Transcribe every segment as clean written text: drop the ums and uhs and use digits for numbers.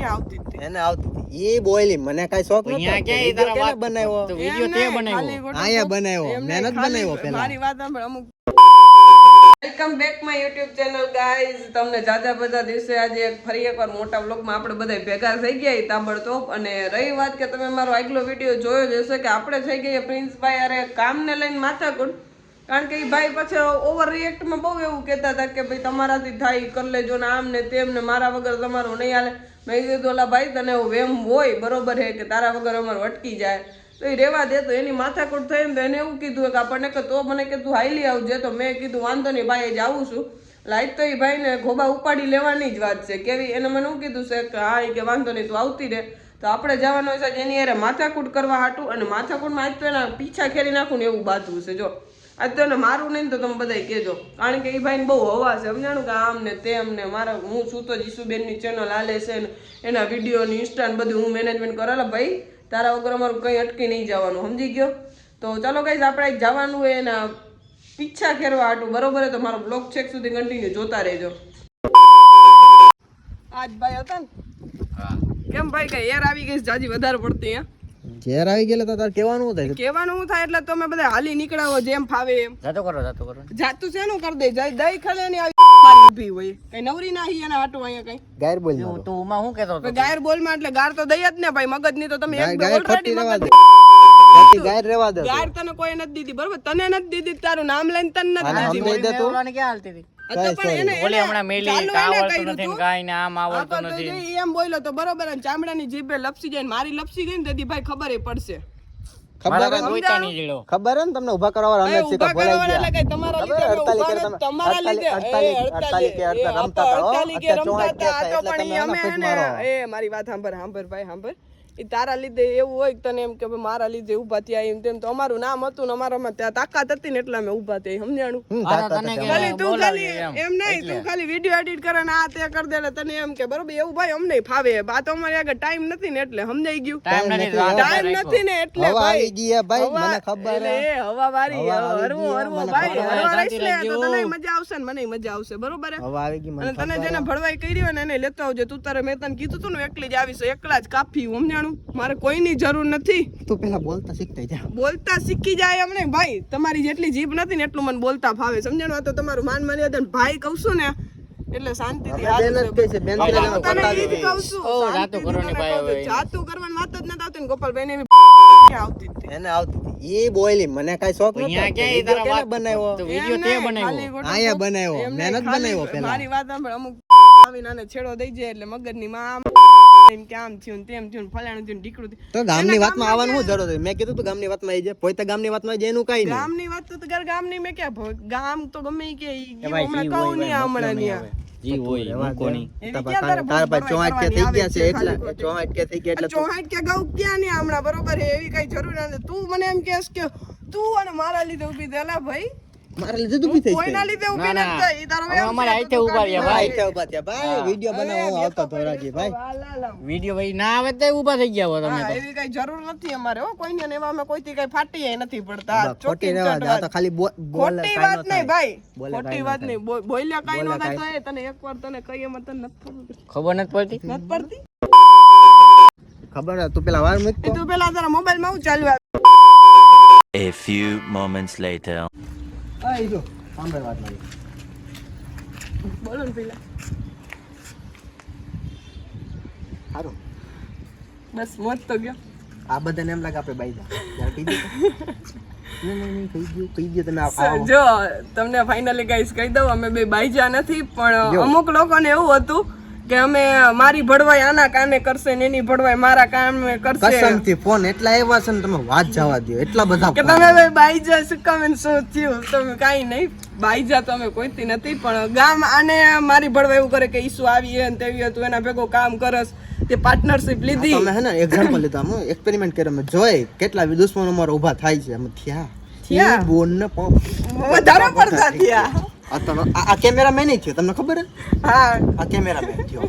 ક્યાં આવતી હતી એને આવતી ઈ બોયલી મને કઈ શોખ નતો અહીંયા ક્યાં તારા વાત બનાવ્યો તો વિડિયો તે બનાવ્યો આયા બનાવ્યો મહેનત બનાવ્યો પેલા મારી વાત સાંભળ અમુક welcome back my YouTube channel guys તમને જાજા બધા દિવસે આજે ફરી એકવાર મોટા વ્લોગમાં આપણે બધા ભેગા થઈ ગયા તાબડતોબ અને રહી વાત કે તમે મારો આગલો વિડીયો જોયો જ હશે કે આપણે થઈ ગયા પ્રિન્સભાઈ અરે કામને લઈને માથાકૂટ કારણ કે એ ભાઈ પછી ઓવર રિએક્ટમાં બહુ એવું કહેતા હતા કે ભાઈ તમારાથી થાય કરી લેજો ને આમ ને તેમ ને મારા વગર તમારું નહીં હાલે મેં કીધું ઓલા ભાઈ તને એવું વેમ હોય બરોબર છે કે તારા વગર અમારું અટકી જાય તો એ રેવા દે તો એની માથાકૂટ થઈ ને તો એને એવું કીધું કે આપણને કે તો મને કે તું હાઈલી આવજે તો મેં કીધું વાંધો નહીં ભાઈ જ આવું છું લાઈટ તો એ ભાઈને ખોબા ઉપાડી લેવાની જ વાત છે કેવી એને મને એવું કીધું છે કે હા કે વાંધો નહીં તું આવતી રહે તો આપણે જવાનું છે એની યારે માથાકૂટ કરવા હાટું અને માથાકૂટમાં આજ તો એના પીછા ખેરી નાખું ને એવું બાંધવું છે જો આજ તો એને મારું નહીં તો તમે બધા કહેજો કારણ કે એ ભાઈને બહુ હવા છે સમજાણું કે આમ ને તેમ ને મારા હું છું તો જીસુબેનની ચેનલ હાલે છે ને એના વિડીયોની ઇન્સ્ટા ને બધું હું મેનેજમેન્ટ કરેલા ભાઈ તારા વગર અમારું કંઈ અટકી નહીં જવાનું સમજી ગયો તો ચાલો ગાઈઝ આપણે જવાનું હોય એના પીછા ખેરવા હાટું બરોબર તો મારો બ્લોગ છેક સુધી કન્ટિન્યુ જોતા રહેજો આજ ભાઈ હતા ને કેમ ભાઈ કઈ એર આવી ગઈ જાજી વધારે પડતી ઘેર આવી ગયેલા તો તારે કહેવાનું થાય કહેવાનું હું થાય એટલે તમે બધા હાલી નીકળાવો જેમ ફાવે એમ જાતો કરો જાતું શેનું કરી દે જાય દઈ ખલે ની આવી ઊભી હોય કઈ નવરી ના હી એના હાટું અહીંયા કઈ ગાયર બોલ તું માં હું કહેતો હતો ગાયર બોલ માં એટલે ગાર તો દઈ જ ને ભાઈ મગજ ની તો તમે એક ઓલરેડી મગજ ગાયર રેવા દે ગાર તને કોઈ નથી દીધી બરોબર તને નથી દીધી તારું નામ લઈને તને નથી દીધી ઓલાને ક્યાં હાલતી હતી એને ઓલે હમણાં મેલી આવડતું નથી ને કાઈ ને આમ આવડતું નથી એમ બોલ્યો તો બરોબર અને ચામડાની જીભે લપસી જાય મારી લપસી ગઈ ને તેથી ભાઈ ખબર પડશે ખબર ગોઈતા નહીં જીડો ખબર હે ને તમને ઊભા કરવા વાળા અમે શીખા બોલાઈ ગયા એટલે તમારા લીધે તમારા લીધે 48 કે રમતા હતા આ તો પણ અમે એ મારી વાત સાંભળ ભાઈ સાંભળ એ તારા લીધે એવું હોય તને એમ કે મારા લીધે ઉભા થયા એમ તેમ તો અમારું નામ હતું ને અમારામાં ત્યાં તાકાત હતી ને એટલે અમે ઉભા થયા સમજાણું ખાલી તું ખાલી એમ નહીં તું ખાલી વિડીયો એડિટ કરે ને આ તે કરી દે તને એમ કે બરોબર એવું ભાઈ અમને ફાવે આ તો અમારી આગળ ટાઈમ નથી ને એટલે સમજાઈ ગયું ટાઈમ નથી ને એટલે ભાઈ ગયા ભાઈ મને ખબર હે હવા વારી હરવો ભાઈ હરવા રહીશ ને તો તને મજા આવશે ને મને મજા આવશે બરોબર હવા આવી ગઈ અને તને જેને ભળવાઈ કરી હોય ને એને લેતો આવજે તું તારે મેં તને કીધું તું ને એકલી જ આવીશ એકલા જ કાફી સમજાણું મારે કોઈની જરૂર નથી તું પેલા બોલતા શીખતા જા બોલતા શીખી જાય અમને ભાઈ તમારી જેટલી જીભ નથી ને એટલું મને બોલતા ફાવે સમજાણું આ તો તમારું માન મર્યાદા ભાઈ કહું છું ને એટલે શાંતિથી જાતું કરવાની વાત જ નથી આવતી ને ગોપાલભાઈ ને આવતી એને આવતી ઈ બોયલી મને કઈ શોખ નતો અહીંયા ક્યાં તારા વાત બનાવ્યો તો વિડિયો તે બનાવ્યો આયા બનાવ્યો મહેનત બનાવ્યો પેલા મારી વાત સાંભળ અમુક આવીને આને છેડો દઈ જાય એટલે મગજની માં એમ કે આમ થયું તેમ થયું ફલાણું થયું ઢીકડું થયું તો ગામની વાતમાં આવવાનું હું જરૂર મેં કીધું તું ગામની વાતમાં આવી જાય પોતે ગામની વાતમાં જાય એનું કઈ નહીં ગામની વાત તો ગામની મેં ક્યાં ગામ તો ગમે કે હમણાં કહું નહીં હમણાં નહીં જી હોય મૂકોની તાર પર 64 કે થઈ ગયા છે એટલે 64 કે થઈ ગયા એટલે 64 કે ગૌ ક્યાં નહીં હમણાં બરોબર છે એવી કઈ જરૂર નથી તું મને એમ કહેશ કે તું અને મારા લીધે ઊભી થયેલા ભાઈ મારા લીધે ઊભી થઈ કોઈના લીધે ઊભી નથી થઈ તારો અમારે આઈતે ઉભા રહ્યા ભાઈ આઈતે ઉભા થયા ભાઈ વિડિયો બનાવવા આવતો ધોરાજી ભાઈ વિડિયો ભાઈ ના આવે તો ઉભા થઈ ગયા હો તમે તો એવી કઈ જરૂર નથી અમારે હો કોઈને ને એવામાં કોઈથી કઈ ફાટી નથી પડતા ખોટી રહેવા દે આ તો ખાલી બોલ ખોટી વાત નહીં ભાઈ ખોટી વાત નહીં બોલ્યા કઈ નો થાય તો તને એકવાર તને કઈ એમ તને નથી ખબર નથી પડતી ખબર તું પેલા વાર મૂક તું પેલા તારા મોબાઈલ માં હું ચાલવા A few moments later. આઈ જો સાંભળ વાત મારી બોલો ને પેલા હારું બસ મોત તો ગયો આ બધાને એમ લાગે આપણે બાઈ જા કહી દે નહીં કહી ગયું તમે આવો જો તમને ફાઇનલી ગાઈસ કહી દઉં અમે બે બાઈજા નથી પણ અમુક લોકોને એવું હતું કે અમે મારી ભડવાઈ આના કાને કરશે ને એની ભડવાઈ મારા કામે કરશે કસમથી ફોન એટલા એવા છે ને તમે વાત જવા દો એટલા બધા કે તમે બે બાઈજા સુકામેન શું થયું તમે કાઈ નહીં બાઈજા તો અમે કોઈથી નથી પણ ગામ આને મારી ભડવાઈ એવું કરે કે ઈસુ આવી હે ને તેવી હતું એના ભેગો કામ કરસ તે પાર્ટનરશિપ લીધી તમે હે ને એક્ઝામ્પલ લીધા અમે એક્સપેરિમેન્ટ કર્યો અમે જોઈ કેટલા દુશ્મનો અમારા ઊભા થાય છે અમે થયા બોન ને વધારે પડતા થયા આ કેમેરામેન જ છે તમને ખબર હે હા આ કેમેરામેન થયો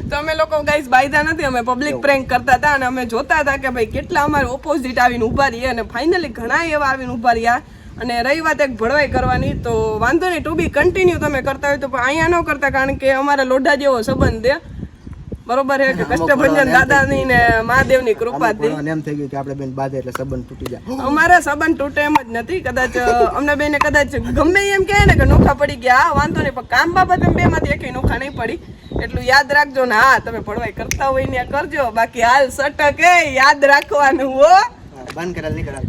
તો અમે લોકો ગાઈસ બાયદા નથી અમે પબ્લિક પ્રેન્ક કરતા હતા અને અમે જોતા હતા કે ભાઈ કેટલા અમારે ઓપોઝિટ આવીને ઉભા રહ્યા અને ફાઇનલી ઘણા એવા આવીને ઉભા રહ્યા અને રહી વાત એક ભડવાઈ કરવાની તો વાંધો નહીં ટુ બી કન્ટિન્યુ તમે કરતા હોય તો અહીંયા ન કરતા કારણ કે અમારે લોઢા જેવો સંબંધ છે બરોબર છે કે કષ્ટભંજન દાદાની ને મહાદેવની કૃપાથી પણ એમ થઈ ગયું કે આપણે બેન બાંધે એટલે સંબંધ તૂટી જાય. અમારા સંબંધ તૂટે એમ જ નથી. કદાચ અમને બેને કદાચ ગમે એમ કહે ને કે નોખા પડી ગયા, હા વાંધો નહીં, પણ કામ બાબત બે માંથી એકેય નોખા નહીં પડી. એટલું યાદ રાખજો ને. હા તમે ભણવાઈ કરતા હોય ને કરજો, બાકી હાલ સટક એ યાદ રાખવાનું હો. બંધ કરેલ નહીં કરાવ.